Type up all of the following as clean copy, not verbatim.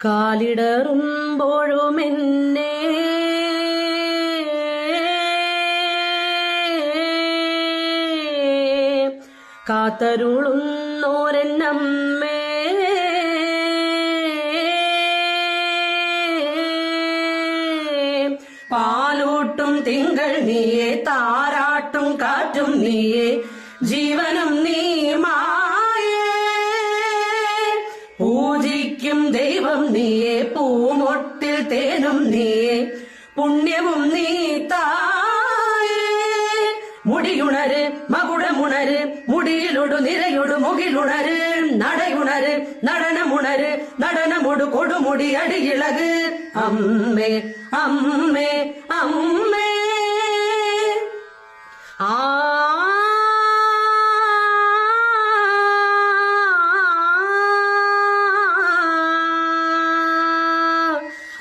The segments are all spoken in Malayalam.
കാലിടറുമ്പോഴുമെന്നെ കാത്തരുളുന്നോരെന്നമ്മേ പാലൂട്ടും തിങ്കൾ നീയെ താരാട്ടും കാറ്റും നീയെ ജീവനും നീ മായേ പൂജിക്കും ദൈവം നീയെ പൂമൊട്ടിൽ തേനും നീയെ പുണ്യവും നീ തായേ മുടിയുണര് മകുടമുണര് മുടിയിലൊടു നിരയൊടു മുകിലുണര് നടയുണര് നടനമുണര് നടനമൊടു കൊടുമുടി അടിയിളക് അമ്മേ അമ്മേ അമ്മേ ആ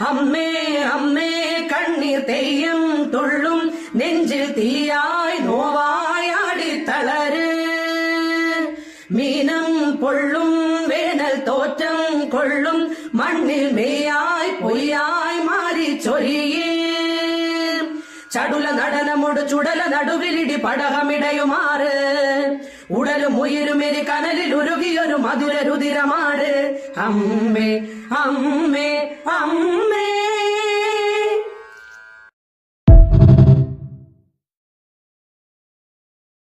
അമ്മേ അമ്മേ കണ്ണീർ തെയ്യം തുള്ളും നെഞ്ചിൽ തീയായി നോവായാടി തളര് മീനം പൊള്ളും വേനൽ തോറ്റം കൊള്ളും മണ്ണിൽ മേയായി പൊയ്യായി മാറി ചൊരിയേ ചടുല നടനമൊടു ചുടല നടുവിലിടി പടകമിടയുമാറ് ഉടലും ഉയരുമെരി കനലിൽ ഉരുകിയൊരു മധുര രുതിരമാട് അമ്മേ അമ്മേ